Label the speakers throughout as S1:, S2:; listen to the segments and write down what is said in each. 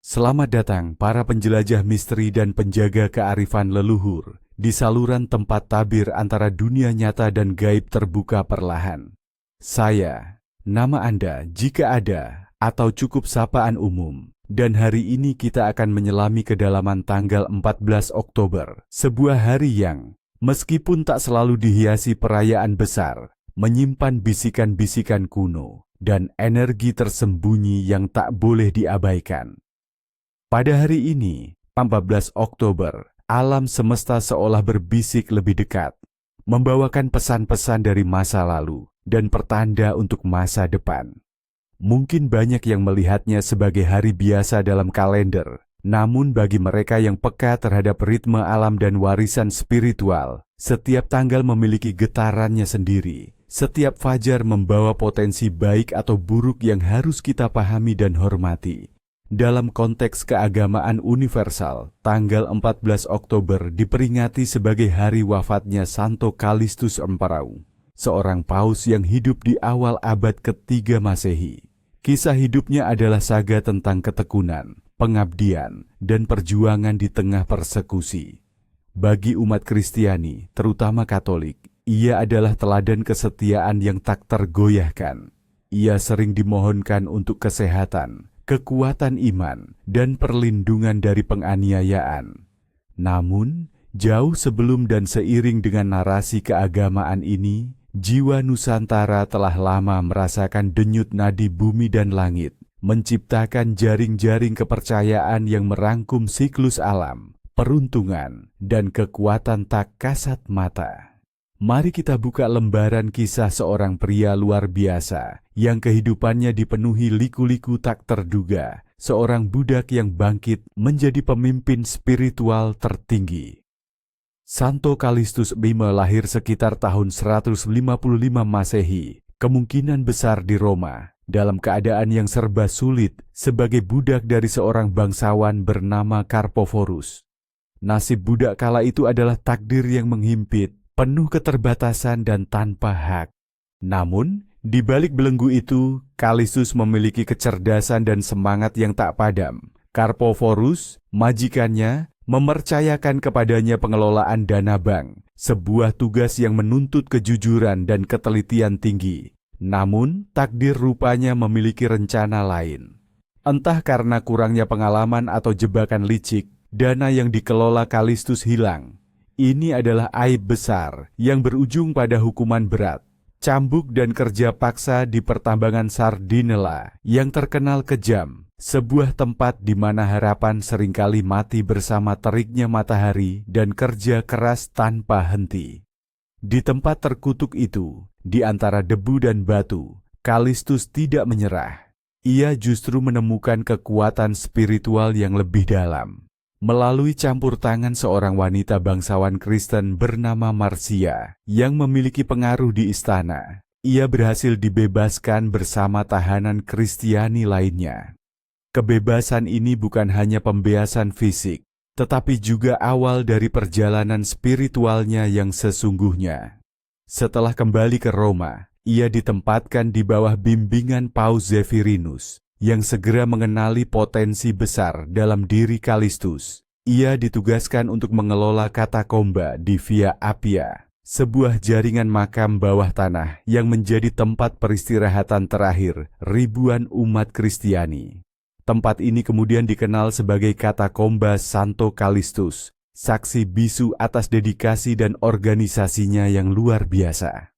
S1: Selamat datang para penjelajah misteri dan penjaga kearifan leluhur di saluran tempat tabir antara dunia nyata dan gaib terbuka perlahan. Saya, nama Anda jika ada, atau cukup sapaan umum. Dan hari ini kita akan menyelami kedalaman tanggal 14 Oktober, sebuah hari yang, meskipun tak selalu dihiasi perayaan besar, menyimpan bisikan-bisikan kuno dan energi tersembunyi yang tak boleh diabaikan. Pada hari ini, 14 Oktober, alam semesta seolah berbisik lebih dekat, membawakan pesan-pesan dari masa lalu dan pertanda untuk masa depan. Mungkin banyak yang melihatnya sebagai hari biasa dalam kalender, namun bagi mereka yang peka terhadap ritme alam dan warisan spiritual, setiap tanggal memiliki getarannya sendiri. Setiap fajar membawa potensi baik atau buruk yang harus kita pahami dan hormati. Dalam konteks keagamaan universal, tanggal 14 Oktober diperingati sebagai hari wafatnya Santo Callistus Emperau, seorang paus yang hidup di awal abad ke-3 Masehi. Kisah hidupnya adalah saga tentang ketekunan, pengabdian, dan perjuangan di tengah persekusi. Bagi umat Kristiani, terutama Katolik, ia adalah teladan kesetiaan yang tak tergoyahkan. Ia sering dimohonkan untuk kesehatan, kekuatan iman, dan perlindungan dari penganiayaan. Namun, jauh sebelum dan seiring dengan narasi keagamaan ini, jiwa Nusantara telah lama merasakan denyut nadi bumi dan langit, menciptakan jaring-jaring kepercayaan yang merangkum siklus alam, peruntungan, dan kekuatan tak kasat mata. Mari kita buka lembaran kisah seorang pria luar biasa yang kehidupannya dipenuhi liku-liku tak terduga, seorang budak yang bangkit menjadi pemimpin spiritual tertinggi. Santo Callistus Bima lahir sekitar tahun 155 Masehi, kemungkinan besar di Roma, dalam keadaan yang serba sulit sebagai budak dari seorang bangsawan bernama Carpoforus. Nasib budak kala itu adalah takdir yang menghimpit, penuh keterbatasan dan tanpa hak. Namun, di balik belenggu itu, Callistus memiliki kecerdasan dan semangat yang tak padam. Carpoforus, majikannya, mempercayakan kepadanya pengelolaan dana bank, sebuah tugas yang menuntut kejujuran dan ketelitian tinggi. Namun, takdir rupanya memiliki rencana lain. Entah karena kurangnya pengalaman atau jebakan licik, dana yang dikelola Callistus hilang. Ini adalah aib besar yang berujung pada hukuman berat, cambuk dan kerja paksa di pertambangan Sardinella yang terkenal kejam, sebuah tempat di mana harapan seringkali mati bersama teriknya matahari dan kerja keras tanpa henti. Di tempat terkutuk itu, di antara debu dan batu, Callistus tidak menyerah. Ia justru menemukan kekuatan spiritual yang lebih dalam. Melalui campur tangan seorang wanita bangsawan Kristen bernama Marcia yang memiliki pengaruh di istana, ia berhasil dibebaskan bersama tahanan Kristiani lainnya. Kebebasan ini bukan hanya pembebasan fisik, tetapi juga awal dari perjalanan spiritualnya yang sesungguhnya. Setelah kembali ke Roma, ia ditempatkan di bawah bimbingan Paus Zephyrinus, yang segera mengenali potensi besar dalam diri Callistus. Ia ditugaskan untuk mengelola katakomba di Via Appia, sebuah jaringan makam bawah tanah yang menjadi tempat peristirahatan terakhir ribuan umat Kristiani. Tempat ini kemudian dikenal sebagai katakomba Santo Callistus, saksi bisu atas dedikasi dan organisasinya yang luar biasa.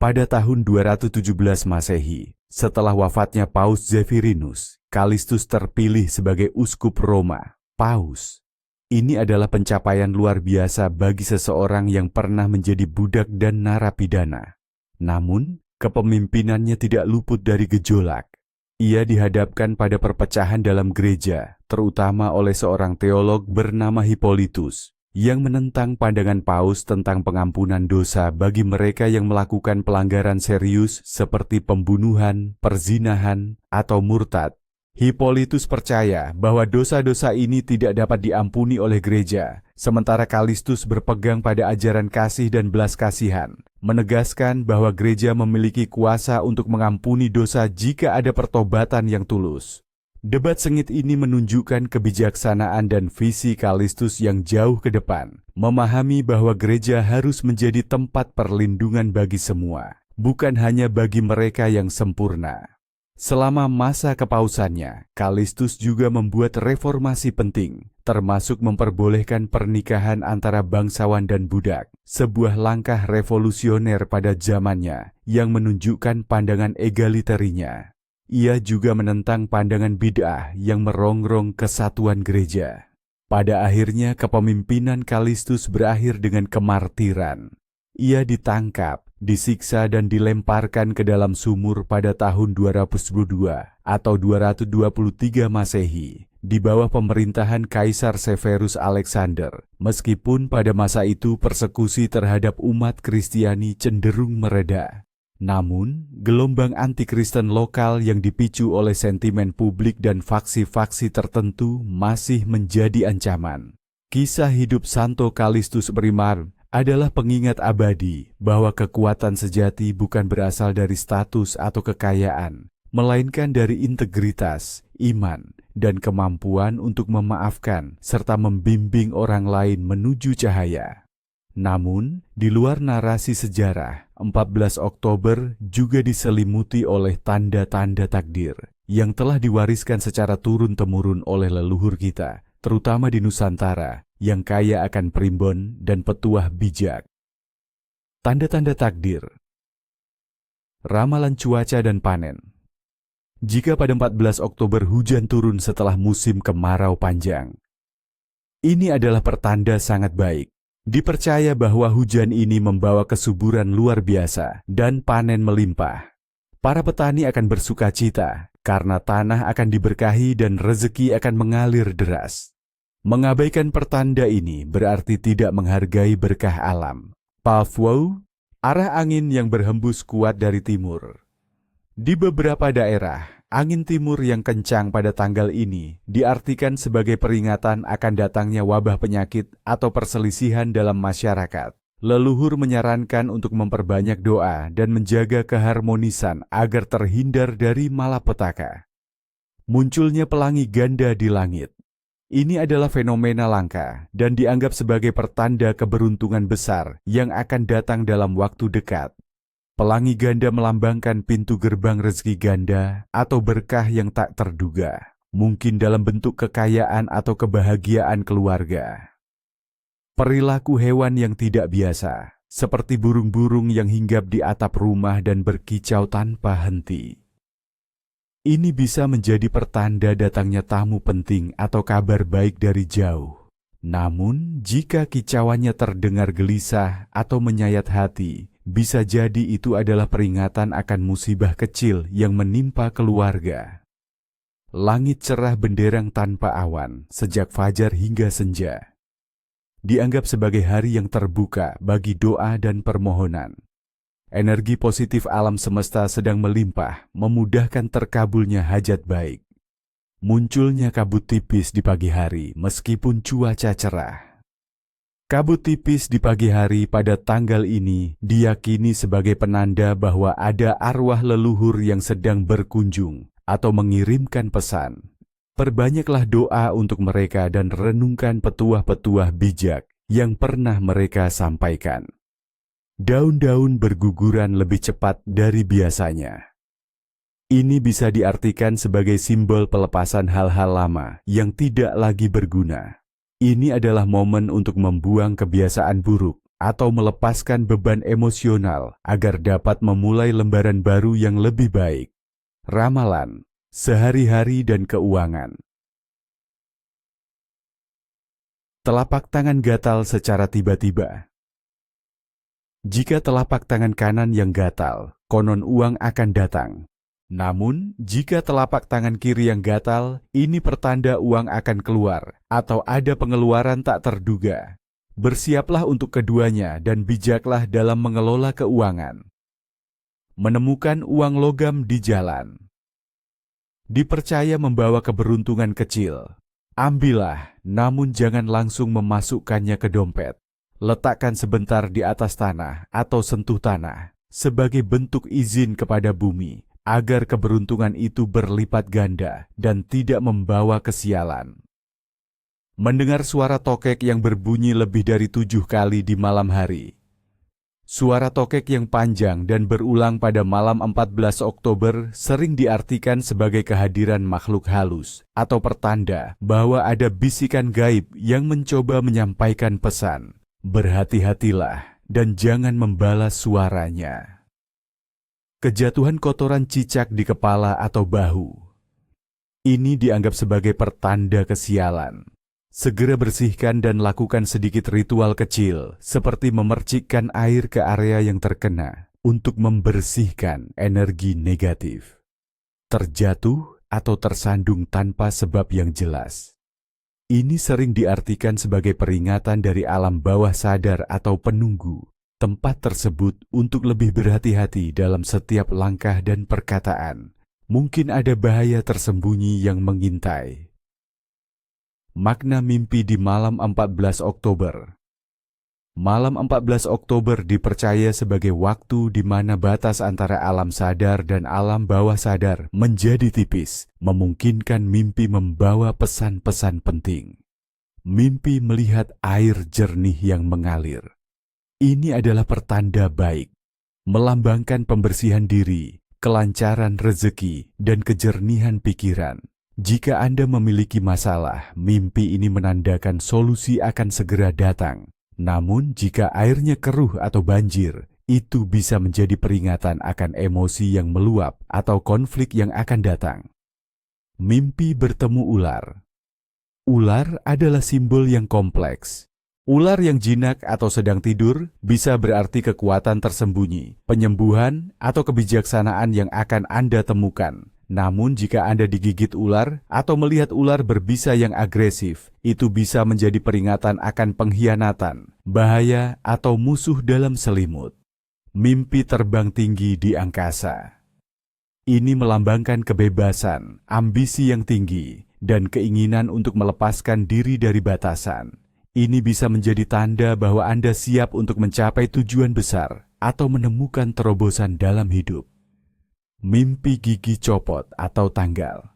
S1: Pada tahun 217 Masehi, setelah wafatnya Paus Zephyrinus, Callistus terpilih sebagai uskup Roma, Paus. Ini adalah pencapaian luar biasa bagi seseorang yang pernah menjadi budak dan narapidana. Namun, kepemimpinannya tidak luput dari gejolak. Ia dihadapkan pada perpecahan dalam gereja, terutama oleh seorang teolog bernama Hippolytus, yang menentang pandangan Paus tentang pengampunan dosa bagi mereka yang melakukan pelanggaran serius seperti pembunuhan, perzinahan, atau murtad. Hippolytus percaya bahwa dosa-dosa ini tidak dapat diampuni oleh gereja, sementara Callistus berpegang pada ajaran kasih dan belas kasihan, menegaskan bahwa gereja memiliki kuasa untuk mengampuni dosa jika ada pertobatan yang tulus. Debat sengit ini menunjukkan kebijaksanaan dan visi Kalistus yang jauh ke depan, memahami bahwa gereja harus menjadi tempat perlindungan bagi semua, bukan hanya bagi mereka yang sempurna. Selama masa kepausannya, Kalistus juga membuat reformasi penting, termasuk memperbolehkan pernikahan antara bangsawan dan budak, sebuah langkah revolusioner pada zamannya yang menunjukkan pandangan egalitarinya. Ia juga menentang pandangan bid'ah yang merongrong kesatuan gereja. Pada akhirnya kepemimpinan Kalistus berakhir dengan kemartiran. Ia ditangkap, disiksa dan dilemparkan ke dalam sumur pada tahun 222 atau 223 Masehi di bawah pemerintahan Kaisar Severus Alexander. Meskipun pada masa itu persekusi terhadap umat Kristiani cenderung mereda. Namun, gelombang anti-Kristen lokal yang dipicu oleh sentimen publik dan faksi-faksi tertentu masih menjadi ancaman. Kisah hidup Santo Kalistus Primar adalah pengingat abadi bahwa kekuatan sejati bukan berasal dari status atau kekayaan, melainkan dari integritas, iman, dan kemampuan untuk memaafkan serta membimbing orang lain menuju cahaya. Namun, di luar narasi sejarah, 14 Oktober juga diselimuti oleh tanda-tanda takdir yang telah diwariskan secara turun-temurun oleh leluhur kita, terutama di Nusantara, yang kaya akan primbon dan petuah bijak. Tanda-tanda takdir. Ramalan cuaca dan panen. Jika pada 14 Oktober hujan turun setelah musim kemarau panjang, ini adalah pertanda sangat baik. Dipercaya bahwa hujan ini membawa kesuburan luar biasa dan panen melimpah. Para petani akan bersuka cita karena tanah akan diberkahi dan rezeki akan mengalir deras. Mengabaikan pertanda ini berarti tidak menghargai berkah alam. Palfwow, arah angin yang berhembus kuat dari timur. Di beberapa daerah, angin timur yang kencang pada tanggal ini diartikan sebagai peringatan akan datangnya wabah penyakit atau perselisihan dalam masyarakat. Leluhur menyarankan untuk memperbanyak doa dan menjaga keharmonisan agar terhindar dari malapetaka. Munculnya pelangi ganda di langit. Ini adalah fenomena langka dan dianggap sebagai pertanda keberuntungan besar yang akan datang dalam waktu dekat. Pelangi ganda melambangkan pintu gerbang rezeki ganda atau berkah yang tak terduga, mungkin dalam bentuk kekayaan atau kebahagiaan keluarga. Perilaku hewan yang tidak biasa, seperti burung-burung yang hinggap di atap rumah dan berkicau tanpa henti. Ini bisa menjadi pertanda datangnya tamu penting atau kabar baik dari jauh. Namun, jika kicauannya terdengar gelisah atau menyayat hati, bisa jadi itu adalah peringatan akan musibah kecil yang menimpa keluarga. Langit cerah benderang tanpa awan sejak fajar hingga senja. Dianggap sebagai hari yang terbuka bagi doa dan permohonan. Energi positif alam semesta sedang melimpah, memudahkan terkabulnya hajat baik. Munculnya kabut tipis di pagi hari meskipun cuaca cerah. Kabut tipis di pagi hari pada tanggal ini diyakini sebagai penanda bahwa ada arwah leluhur yang sedang berkunjung atau mengirimkan pesan. Perbanyaklah doa untuk mereka dan renungkan petuah-petuah bijak yang pernah mereka sampaikan. Daun-daun berguguran lebih cepat dari biasanya. Ini bisa diartikan sebagai simbol pelepasan hal-hal lama yang tidak lagi berguna. Ini adalah momen untuk membuang kebiasaan buruk atau melepaskan beban emosional agar dapat memulai lembaran baru yang lebih baik. Ramalan, sehari-hari dan keuangan. Telapak tangan gatal secara tiba-tiba. Jika telapak tangan kanan yang gatal, konon uang akan datang. Namun, jika telapak tangan kiri yang gatal, ini pertanda uang akan keluar atau ada pengeluaran tak terduga. Bersiaplah untuk keduanya dan bijaklah dalam mengelola keuangan. Menemukan uang logam di jalan. Dipercaya membawa keberuntungan kecil. Ambillah, namun jangan langsung memasukkannya ke dompet. Letakkan sebentar di atas tanah atau sentuh tanah sebagai bentuk izin kepada bumi agar keberuntungan itu berlipat ganda dan tidak membawa kesialan. Mendengar suara tokek yang berbunyi lebih dari 7 kali di malam hari. Suara tokek yang panjang dan berulang pada malam 14 Oktober sering diartikan sebagai kehadiran makhluk halus atau pertanda bahwa ada bisikan gaib yang mencoba menyampaikan pesan. Berhati-hatilah dan jangan membalas suaranya. Kejatuhan kotoran cicak di kepala atau bahu. Ini dianggap sebagai pertanda kesialan. Segera bersihkan dan lakukan sedikit ritual kecil seperti memercikkan air ke area yang terkena untuk membersihkan energi negatif. Terjatuh atau tersandung tanpa sebab yang jelas. Ini sering diartikan sebagai peringatan dari alam bawah sadar atau penunggu tempat tersebut untuk lebih berhati-hati dalam setiap langkah dan perkataan. Mungkin ada bahaya tersembunyi yang mengintai. Makna mimpi di malam 14 Oktober. Malam 14 Oktober dipercaya sebagai waktu di mana batas antara alam sadar dan alam bawah sadar menjadi tipis, memungkinkan mimpi membawa pesan-pesan penting. Mimpi melihat air jernih yang mengalir. Ini adalah pertanda baik, melambangkan pembersihan diri, kelancaran rezeki, dan kejernihan pikiran. Jika Anda memiliki masalah, mimpi ini menandakan solusi akan segera datang. Namun, jika airnya keruh atau banjir, itu bisa menjadi peringatan akan emosi yang meluap atau konflik yang akan datang. Mimpi bertemu ular. Ular adalah simbol yang kompleks. Ular yang jinak atau sedang tidur bisa berarti kekuatan tersembunyi, penyembuhan, atau kebijaksanaan yang akan Anda temukan. Namun jika Anda digigit ular atau melihat ular berbisa yang agresif, itu bisa menjadi peringatan akan pengkhianatan, bahaya, atau musuh dalam selimut. Mimpi terbang tinggi di angkasa. Ini melambangkan kebebasan, ambisi yang tinggi, dan keinginan untuk melepaskan diri dari batasan. Ini bisa menjadi tanda bahwa Anda siap untuk mencapai tujuan besar atau menemukan terobosan dalam hidup. Mimpi gigi copot atau tanggal.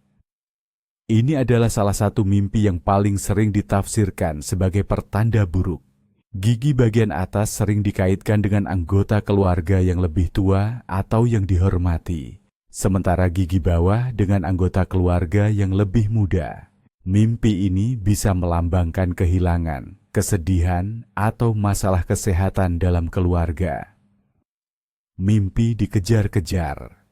S1: Ini adalah salah satu mimpi yang paling sering ditafsirkan sebagai pertanda buruk. Gigi bagian atas sering dikaitkan dengan anggota keluarga yang lebih tua atau yang dihormati, sementara gigi bawah dengan anggota keluarga yang lebih muda. Mimpi ini bisa melambangkan kehilangan, kesedihan, atau masalah kesehatan dalam keluarga. Mimpi dikejar-kejar.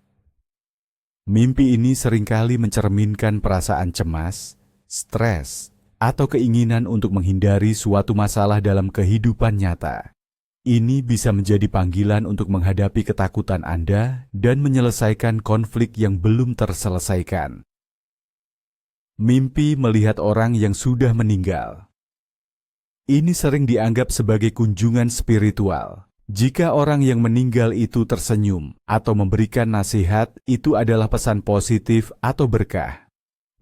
S1: Mimpi ini seringkali mencerminkan perasaan cemas, stres, atau keinginan untuk menghindari suatu masalah dalam kehidupan nyata. Ini bisa menjadi panggilan untuk menghadapi ketakutan Anda dan menyelesaikan konflik yang belum terselesaikan. Mimpi melihat orang yang sudah meninggal. Ini sering dianggap sebagai kunjungan spiritual. Jika orang yang meninggal itu tersenyum atau memberikan nasihat, itu adalah pesan positif atau berkah.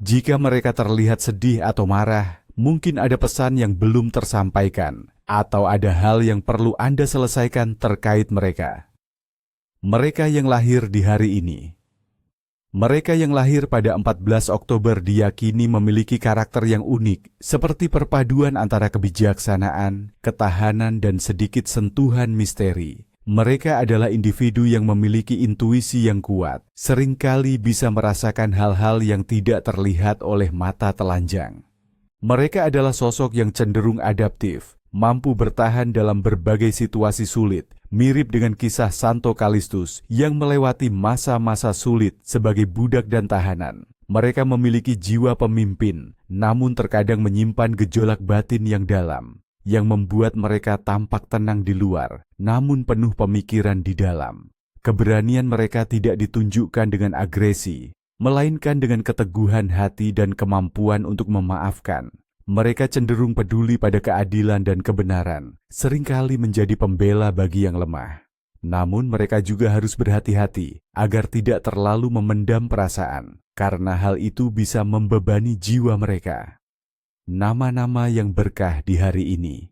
S1: Jika mereka terlihat sedih atau marah, mungkin ada pesan yang belum tersampaikan, atau ada hal yang perlu Anda selesaikan terkait mereka. Mereka yang lahir di hari ini. Mereka yang lahir pada 14 Oktober diyakini memiliki karakter yang unik, seperti perpaduan antara kebijaksanaan, ketahanan, dan sedikit sentuhan misteri. Mereka adalah individu yang memiliki intuisi yang kuat, seringkali bisa merasakan hal-hal yang tidak terlihat oleh mata telanjang. Mereka adalah sosok yang cenderung adaptif, mampu bertahan dalam berbagai situasi sulit, mirip dengan kisah Santo Kalistus yang melewati masa-masa sulit sebagai budak dan tahanan. Mereka memiliki jiwa pemimpin, namun terkadang menyimpan gejolak batin yang dalam, yang membuat mereka tampak tenang di luar, namun penuh pemikiran di dalam. Keberanian mereka tidak ditunjukkan dengan agresi, melainkan dengan keteguhan hati dan kemampuan untuk memaafkan. Mereka cenderung peduli pada keadilan dan kebenaran, seringkali menjadi pembela bagi yang lemah. Namun mereka juga harus berhati-hati agar tidak terlalu memendam perasaan, karena hal itu bisa membebani jiwa mereka. Nama-nama yang berkah di hari ini.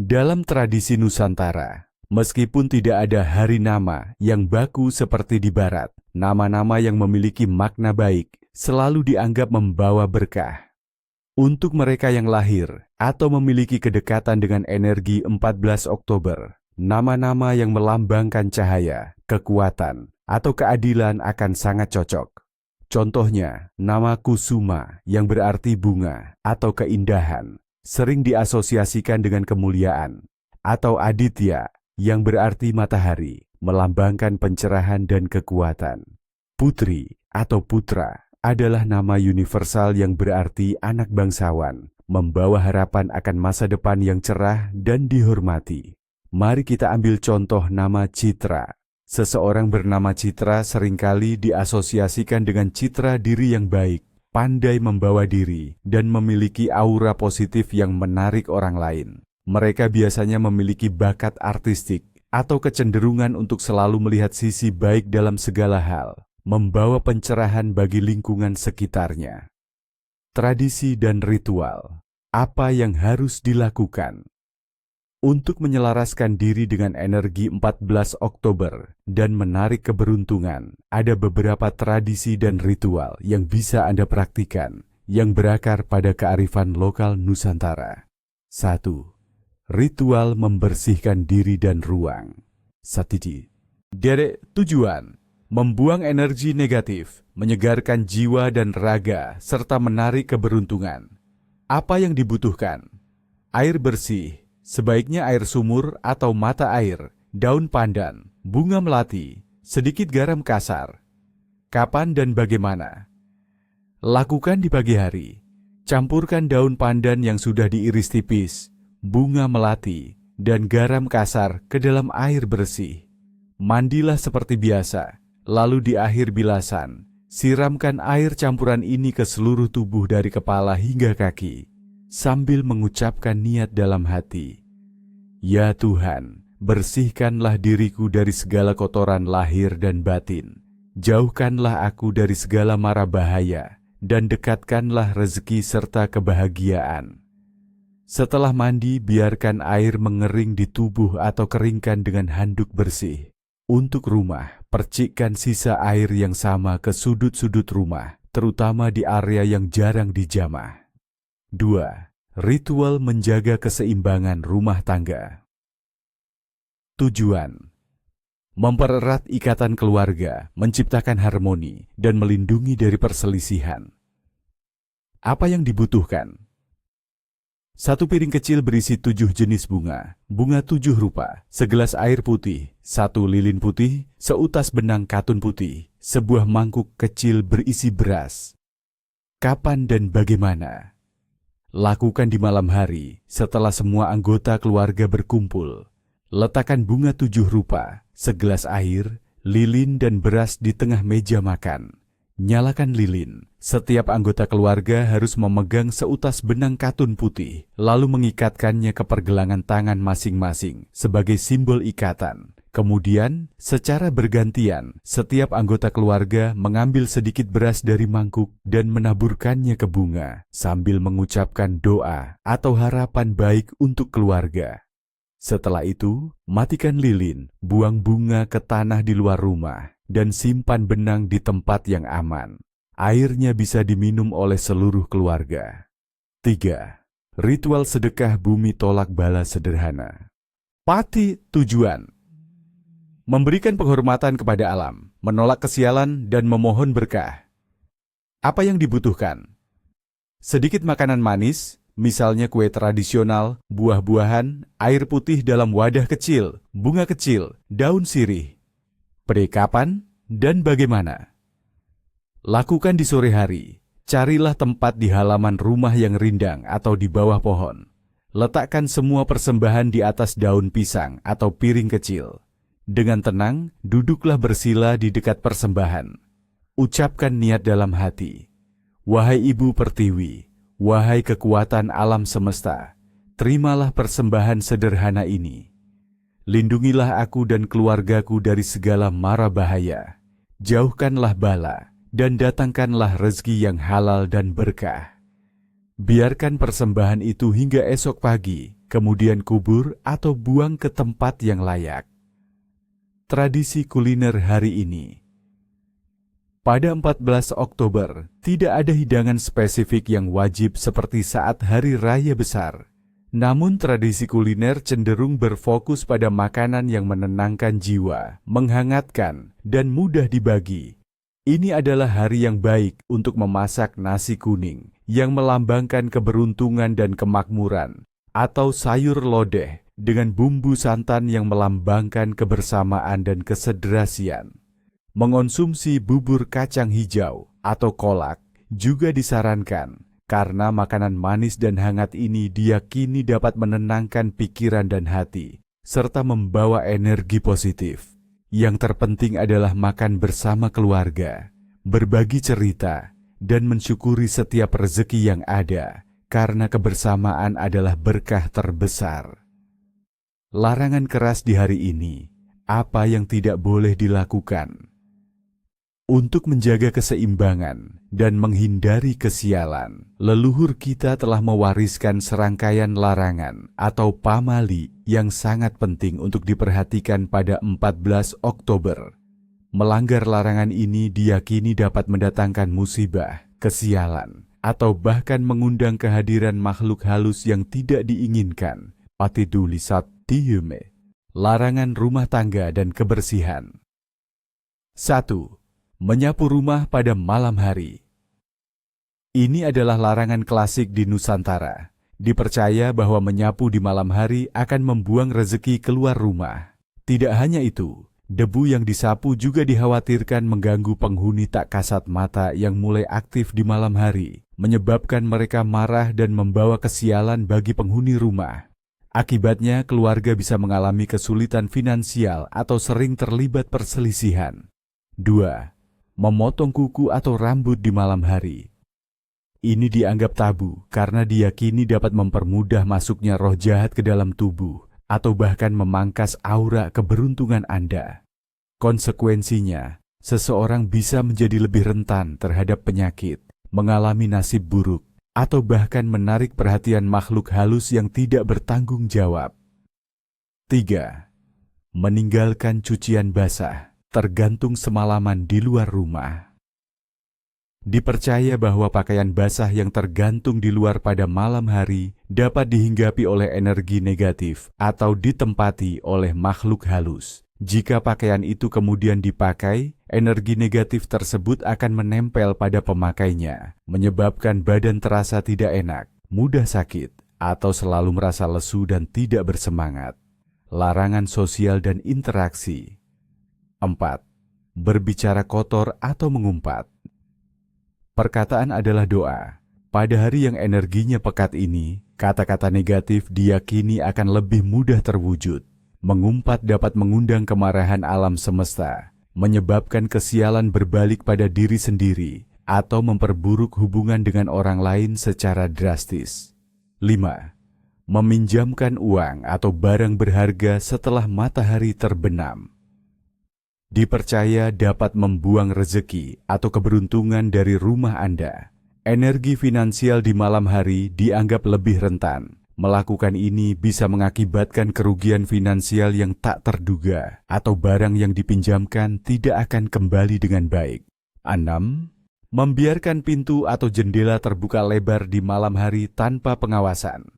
S1: Dalam tradisi Nusantara, Meskipun tidak ada hari nama yang baku seperti di barat, nama-nama yang memiliki makna baik selalu dianggap membawa berkah. Untuk mereka yang lahir atau memiliki kedekatan dengan energi 14 Oktober, nama-nama yang melambangkan cahaya, kekuatan, atau keadilan akan sangat cocok. Contohnya, nama Kusuma yang berarti bunga atau keindahan, sering diasosiasikan dengan kemuliaan, atau Aditya yang berarti matahari, melambangkan pencerahan dan kekuatan. Putri atau putra adalah nama universal yang berarti anak bangsawan, membawa harapan akan masa depan yang cerah dan dihormati. Mari kita ambil contoh nama Citra. Seseorang bernama Citra seringkali diasosiasikan dengan citra diri yang baik, pandai membawa diri, dan memiliki aura positif yang menarik orang lain. Mereka biasanya memiliki bakat artistik atau kecenderungan untuk selalu melihat sisi baik dalam segala hal, membawa pencerahan bagi lingkungan sekitarnya. Tradisi dan ritual. Apa yang harus dilakukan? Untuk menyelaraskan diri dengan energi 14 Oktober dan menarik keberuntungan, ada beberapa tradisi dan ritual yang bisa Anda praktikan yang berakar pada kearifan lokal Nusantara. 1. Ritual membersihkan diri dan ruang. Satiji. Derek tujuan, membuang energi negatif, menyegarkan jiwa dan raga, serta menarik keberuntungan. Apa yang dibutuhkan? Air bersih, sebaiknya air sumur atau mata air, daun pandan, bunga melati, sedikit garam kasar. Kapan dan bagaimana? Lakukan di pagi hari. Campurkan daun pandan yang sudah diiris tipis, bunga melati, dan garam kasar ke dalam air bersih. Mandilah seperti biasa, lalu di akhir bilasan, siramkan air campuran ini ke seluruh tubuh dari kepala hingga kaki, sambil mengucapkan niat dalam hati. Ya Tuhan, bersihkanlah diriku dari segala kotoran lahir dan batin. Jauhkanlah aku dari segala mara bahaya, dan dekatkanlah rezeki serta kebahagiaan. Setelah mandi, biarkan air mengering di tubuh atau keringkan dengan handuk bersih. Untuk rumah, percikkan sisa air yang sama ke sudut-sudut rumah, terutama di area yang jarang dijamah. 2. Ritual menjaga keseimbangan rumah tangga. Tujuan: mempererat ikatan keluarga, menciptakan harmoni, dan melindungi dari perselisihan. Apa yang dibutuhkan? 1 piring kecil berisi 7 jenis bunga, bunga 7 rupa, segelas air putih, 1 lilin putih, seutas benang katun putih, sebuah mangkuk kecil berisi beras. Kapan dan bagaimana? Lakukan di malam hari, setelah semua anggota keluarga berkumpul. Letakkan bunga 7 rupa, segelas air, lilin dan beras di tengah meja makan. Nyalakan lilin. Setiap anggota keluarga harus memegang seutas benang katun putih, lalu mengikatkannya ke pergelangan tangan masing-masing sebagai simbol ikatan. Kemudian, secara bergantian, setiap anggota keluarga mengambil sedikit beras dari mangkuk dan menaburkannya ke bunga, sambil mengucapkan doa atau harapan baik untuk keluarga. Setelah itu, matikan lilin, buang bunga ke tanah di luar rumah, dan simpan benang di tempat yang aman. Airnya bisa diminum oleh seluruh keluarga. 3. Ritual sedekah bumi tolak bala sederhana. Pati tujuan: memberikan penghormatan kepada alam, menolak kesialan, dan memohon berkah. Apa yang dibutuhkan? Sedikit makanan manis, misalnya kue tradisional, buah-buahan, air putih dalam wadah kecil, bunga kecil, daun sirih. Kapan dan bagaimana? Lakukan di sore hari. Carilah tempat di halaman rumah yang rindang atau di bawah pohon. Letakkan semua persembahan di atas daun pisang atau piring kecil. Dengan tenang, duduklah bersila di dekat persembahan. Ucapkan niat dalam hati. Wahai Ibu Pertiwi, wahai kekuatan alam semesta, terimalah persembahan sederhana ini. Lindungilah aku dan keluargaku dari segala mara bahaya. Jauhkanlah bala, dan datangkanlah rezeki yang halal dan berkah. Biarkan persembahan itu hingga esok pagi, kemudian kubur atau buang ke tempat yang layak. Tradisi kuliner hari ini. Pada 14 Oktober, tidak ada hidangan spesifik yang wajib seperti saat hari raya besar. Namun tradisi kuliner cenderung berfokus pada makanan yang menenangkan jiwa, menghangatkan, dan mudah dibagi. Ini adalah hari yang baik untuk memasak nasi kuning yang melambangkan keberuntungan dan kemakmuran, atau sayur lodeh dengan bumbu santan yang melambangkan kebersamaan dan kesederhasiaan. Mengonsumsi bubur kacang hijau atau kolak juga disarankan karena makanan manis dan hangat ini diyakini dapat menenangkan pikiran dan hati serta membawa energi positif. Yang terpenting adalah makan bersama keluarga, berbagi cerita, dan mensyukuri setiap rezeki yang ada karena kebersamaan adalah berkah terbesar. Larangan keras di hari ini, apa yang tidak boleh dilakukan? Untuk menjaga keseimbangan dan menghindari kesialan, leluhur kita telah mewariskan serangkaian larangan atau pamali yang sangat penting untuk diperhatikan pada 14 Oktober. Melanggar larangan ini diyakini dapat mendatangkan musibah, kesialan, atau bahkan mengundang kehadiran makhluk halus yang tidak diinginkan. Patidulisat tiyume. Larangan rumah tangga dan kebersihan. 1. Menyapu rumah pada malam hari. Ini adalah larangan klasik di Nusantara. Dipercaya bahwa menyapu di malam hari akan membuang rezeki keluar rumah. Tidak hanya itu, debu yang disapu juga dikhawatirkan mengganggu penghuni tak kasat mata yang mulai aktif di malam hari, menyebabkan mereka marah dan membawa kesialan bagi penghuni rumah. Akibatnya, keluarga bisa mengalami kesulitan finansial atau sering terlibat perselisihan. 2. Memotong kuku atau rambut di malam hari. Ini dianggap tabu karena diyakini dapat mempermudah masuknya roh jahat ke dalam tubuh atau bahkan memangkas aura keberuntungan Anda. Konsekuensinya, seseorang bisa menjadi lebih rentan terhadap penyakit, mengalami nasib buruk, atau bahkan menarik perhatian makhluk halus yang tidak bertanggung jawab. 3. Meninggalkan cucian basah tergantung semalaman di luar rumah. Dipercaya bahwa pakaian basah yang tergantung di luar pada malam hari dapat dihinggapi oleh energi negatif atau ditempati oleh makhluk halus. Jika pakaian itu kemudian dipakai, energi negatif tersebut akan menempel pada pemakainya, menyebabkan badan terasa tidak enak, mudah sakit, atau selalu merasa lesu dan tidak bersemangat. Larangan sosial dan interaksi. 4. Berbicara kotor atau mengumpat. Perkataan adalah doa. Pada hari yang energinya pekat ini, kata-kata negatif diyakini akan lebih mudah terwujud. Mengumpat dapat mengundang kemarahan alam semesta, menyebabkan kesialan berbalik pada diri sendiri, atau memperburuk hubungan dengan orang lain secara drastis. 5. Meminjamkan uang atau barang berharga setelah matahari terbenam. Dipercaya dapat membuang rezeki atau keberuntungan dari rumah Anda. Energi finansial di malam hari dianggap lebih rentan. Melakukan ini bisa mengakibatkan kerugian finansial yang tak terduga atau barang yang dipinjamkan tidak akan kembali dengan baik. 6. Membiarkan pintu atau jendela terbuka lebar di malam hari tanpa pengawasan.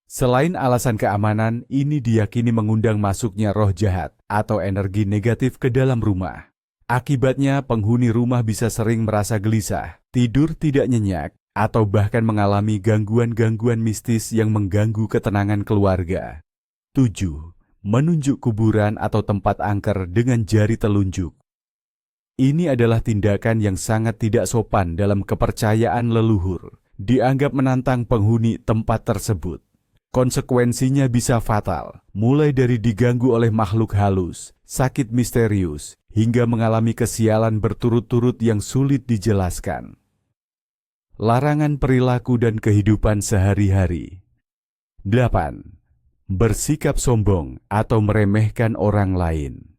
S1: Selain alasan keamanan, ini diyakini mengundang masuknya roh jahat atau energi negatif ke dalam rumah. Akibatnya, penghuni rumah bisa sering merasa gelisah, tidur tidak nyenyak, atau bahkan mengalami gangguan-gangguan mistis yang mengganggu ketenangan keluarga. 7. Menunjuk kuburan atau tempat angker dengan jari telunjuk. Ini adalah tindakan yang sangat tidak sopan dalam kepercayaan leluhur, dianggap menantang penghuni tempat tersebut. Konsekuensinya bisa fatal, mulai dari diganggu oleh makhluk halus, sakit misterius, hingga mengalami kesialan berturut-turut yang sulit dijelaskan. Larangan perilaku dan kehidupan sehari-hari. 8. Bersikap sombong atau meremehkan orang lain.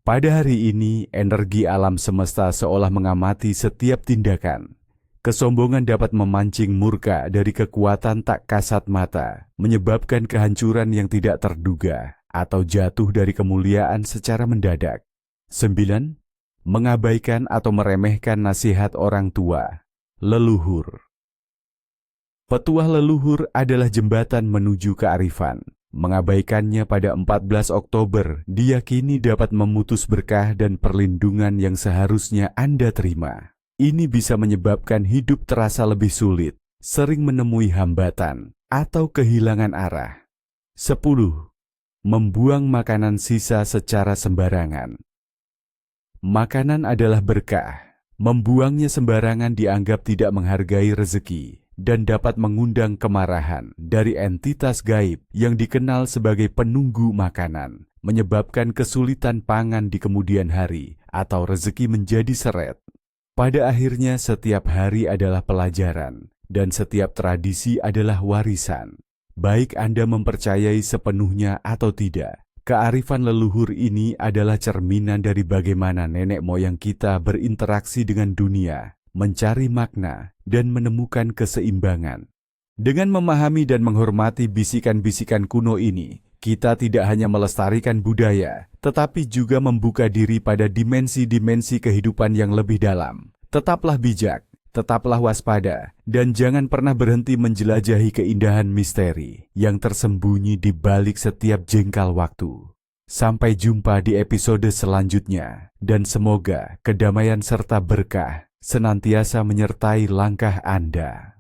S1: Pada hari ini, energi alam semesta seolah mengamati setiap tindakan, Kesombongan dapat memancing murka dari kekuatan tak kasat mata, menyebabkan kehancuran yang tidak terduga, atau jatuh dari kemuliaan secara mendadak. 9. Mengabaikan atau meremehkan nasihat orang tua, leluhur. Petuah leluhur adalah jembatan menuju kearifan. Mengabaikannya pada 14 Oktober diyakini dapat memutus berkah dan perlindungan yang seharusnya Anda terima. Ini bisa menyebabkan hidup terasa lebih sulit, sering menemui hambatan, atau kehilangan arah. 10. Membuang makanan sisa secara sembarangan. Makanan adalah berkah. Membuangnya sembarangan dianggap tidak menghargai rezeki dan dapat mengundang kemarahan dari entitas gaib yang dikenal sebagai penunggu makanan, menyebabkan kesulitan pangan di kemudian hari atau rezeki menjadi seret. Pada akhirnya setiap hari adalah pelajaran dan setiap tradisi adalah warisan. Baik Anda mempercayai sepenuhnya atau tidak, kearifan leluhur ini adalah cerminan dari bagaimana nenek moyang kita berinteraksi dengan dunia, mencari makna, dan menemukan keseimbangan. Dengan memahami dan menghormati bisikan-bisikan kuno ini, kita tidak hanya melestarikan budaya, tetapi juga membuka diri pada dimensi-dimensi kehidupan yang lebih dalam. Tetaplah bijak, tetaplah waspada, dan jangan pernah berhenti menjelajahi keindahan misteri yang tersembunyi di balik setiap jengkal waktu. Sampai jumpa di episode selanjutnya, dan semoga kedamaian serta berkah senantiasa menyertai langkah Anda.